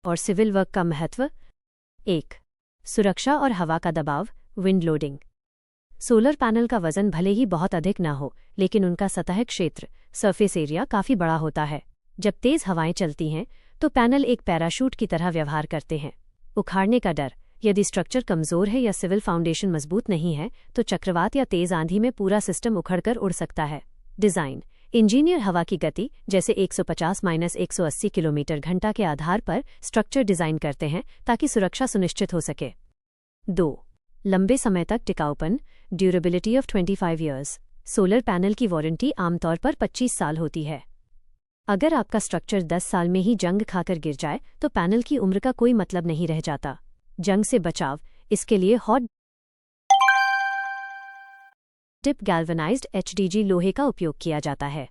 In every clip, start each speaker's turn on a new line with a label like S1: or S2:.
S1: और civil work का महत्व। 1. सुरक्षा और हवा का दबाव, विंड लोडिंग। सोलर पैनल का वजन भले ही बहुत अधिक न हो, लेकिन उनका सतह क्षेत्र, सरफेस एरिया काफी बड़ा होता है। जब तेज हवाएं चलती हैं तो पैनल एक पैराशूट की तरह व्यवहार करते हैं। उखाड़ने का डर। यदि स्ट्रक्चर कमजोर है या सिविल फाउंडेशन मजबूत नहीं है तो चक्रवात या तेज आंधी में पूरा सिस्टम उखड़कर उड़ सकता है। डिजाइन। इंजीनियर हवा की गति जैसे 150-180 किलोमीटर घंटा के आधार पर स्ट्रक्चर डिजाइन करते हैं ताकि सुरक्षा सुनिश्चित हो सके। 2. लंबे समय तक टिकाऊपन, durability of 25 years. Solar panel की वारंटी आमतौर पर 25 साल होती है। अगर आपका स्ट्रक्चर 10 साल में ही जंग खाकर गिर जाए तो पैनल की उम्र का कोई मतलब नहीं रह जाता। जंग से बचाव। इसके लिए हॉट डिप गैल्वेनाइज्ड HDG लोहे का उपयोग किया जाता है।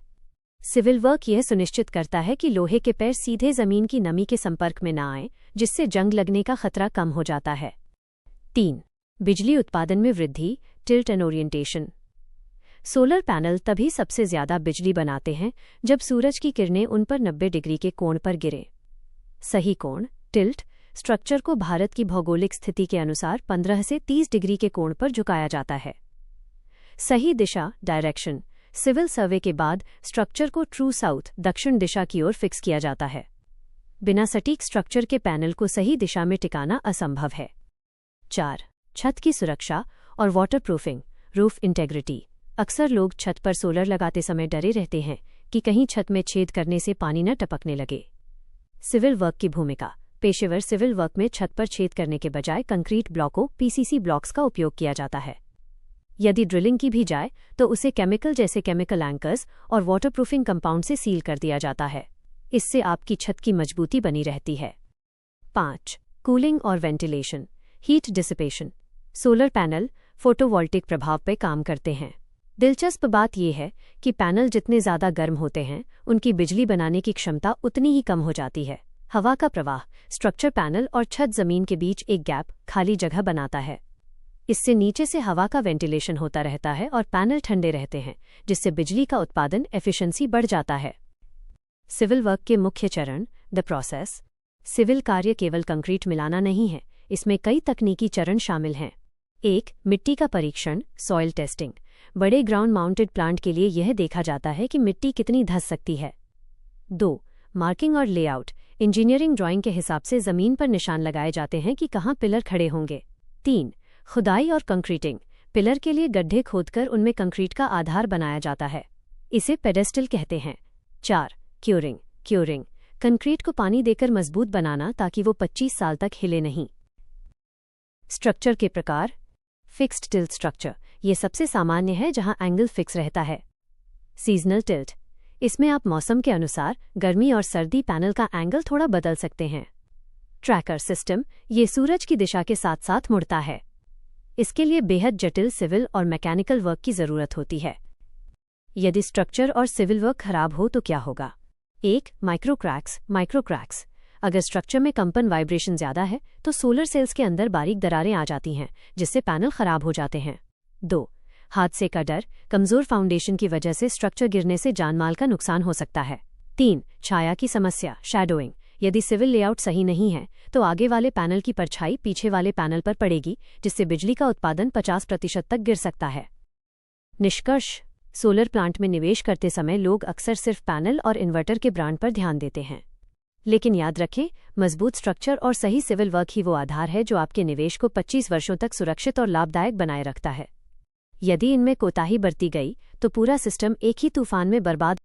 S1: सिविल वर्क यह सुनिश्चित करता है कि लोहे के पैर सीधे जमीन की नमी के संपर्क में न आएं, जिससे जंग लगने का खतरा कम हो जाता है। 3. बिजली उत्पादन में वृद्धि, tilt and orientation. Solar panel तभी सबसे ज्यादा बिजली बनाते हैं जब सूरज की किरणें उन पर 90 डिग्री के कोण पर गिरे। सही कोण, टिल्ट, स्ट्रक्चर को भारत की भौगोलिक स्थिति के अनुसार 15 से 30 डिग्री के कोण पर झुकाया जाता है। सही दिशा, डायरेक्शन। सिविल सर्वे के बाद स्ट्रक्चर को ट्रू साउथ, दक्षिण दिशा की ओर फिक्स किया जाता है। बिना सटीक स्ट्रक्चर के पैनल को सही दिशा में टिकाना असंभव है। 4. छत की सुरक्षा और वाटरप्रूफिंग, रूफ इंटेग्रिटी। अक्सर लोग छत पर सोलर लगाते समय डरे रहते हैं कि कहीं छत में छेद करने से पानी न टपकने लगे। सिविल वर्क की भूमिका। पेशेवर सिविल वर्क में छत पर छेद करने के बजाय कंक्रीट ब्लॉकों PCC ब्लॉक्स का उपयोग किया जाता है। यदि ड्रिलिंग की भी जाए तो उसे केमिकल जैसे केमिकल एंकर्स और वाटरप्रूफिंग कंपाउंड से सील कर दिया जाता है। इससे आपकी छत की मजबूती बनी रहती है। 5. कूलिंग और ventilation, heat dissipation. Solar panel photovoltaic प्रभाव पर काम करते हैं। दिलचस्प बात यह है कि पैनल जितने ज्यादा गर्म होते हैं उनकी बिजली बनाने की क्षमता उतनी ही कम हो जाती है। हवा का प्रवाह। स्ट्रक्चर पैनल और छत जमीन के बीच एक गैप, खाली जगह बनाता है। इससे नीचे से हवा का वेंटिलेशन होता रहता है और पैनल ठंडे रहते हैं, जिससे बिजली का उत्पादन एफिशिएंसी बढ़ जाता है। सिविल वर्क के मुख्य चरण, द प्रोसेस। सिविल कार्य केवल कंक्रीट मिलाना नहीं है, इसमें कई तकनीकी चरण शामिल हैं। 1. मिट्टी का परीक्षण, सॉइल टेस्टिंग। बड़े ग्राउंड माउंटेड प्लांट के लिए यह देखा जाता है कि मिट्टी कितनी धंस सकती है। 2. मार्किंग और लेआउट। इंजीनियरिंग ड्राइंग के हिसाब से जमीन पर निशान लगाए जाते हैं कि कहाँ पिलर खड़े होंगे। 3. खुदाई और कंक्रीटिंग। पिलर के लिए गड्ढे खोदकर उनमें कंक्रीट का आधार बनाया जाता है। इसे पेडेस्टल कहते हैं। 4. क्यूरिंग। क्यूरिंग कंक्रीट को पानी देकर मजबूत बनाना ताकि वो 25 साल तक हिले नहीं। स्ट्रक्चर के प्रकार। फिक्स्ड टिल्ट स्ट्रक्चर, ये सबसे सामान्य है जहां एंगल फिक्स रहता है। सीजनल टिल्ट, इसमें आप मौसम के अनुसार गर्मी और सर्दी पैनल का एंगल थोड़ा बदल सकते हैं। ट्रैकर सिस्टम, ये सूरज की दिशा के साथ साथ मुड़ता है। इसके लिए बेहद जटिल सिविल और मैकेनिकल वर्क की जरूरत होती है। यदि स्ट्रक्चर और सिविल वर्क खराब हो तो क्या होगा? 1. माइक्रोक्रैक्स। माइक्रोक्रैक्स, अगर स्ट्रक्चर में कंपन वाइब्रेशन ज्यादा है तो सोलर सेल्स के अंदर बारीक दरारें आ जाती हैं, जिससे पैनल खराब हो जाते हैं। 2. हादसे का डर, कमजोर फाउंडेशन की वजह से स्ट्रक्चर गिरने से जानमाल का नुकसान हो सकता है। 3. छाया की समस्या, शैडोइंग। यदि सिविल लेआउट सही नहीं है तो आगे वाले पैनल की परछाई पीछे वाले पैनल पर पड़ेगी, जिससे बिजली का उत्पादन 50% तक गिर सकता है। निष्कर्ष, सोलर प्लांट में निवेश करते समय लोग अक्सर सिर्फ पैनल और इन्वर्टर के ब्रांड पर ध्यान देते हैं। लेकिन याद रखें, मजबूत स्ट्रक्चर और सही सिविल वर्क ही वो आधार है जो आपके निवेश को 25 वर्षों तक सुरक्षित और लाभदायक बनाए रखता है। यदि इनमें कोताही बरती गई तो पूरा सिस्टम एक ही तूफान में बर्बाद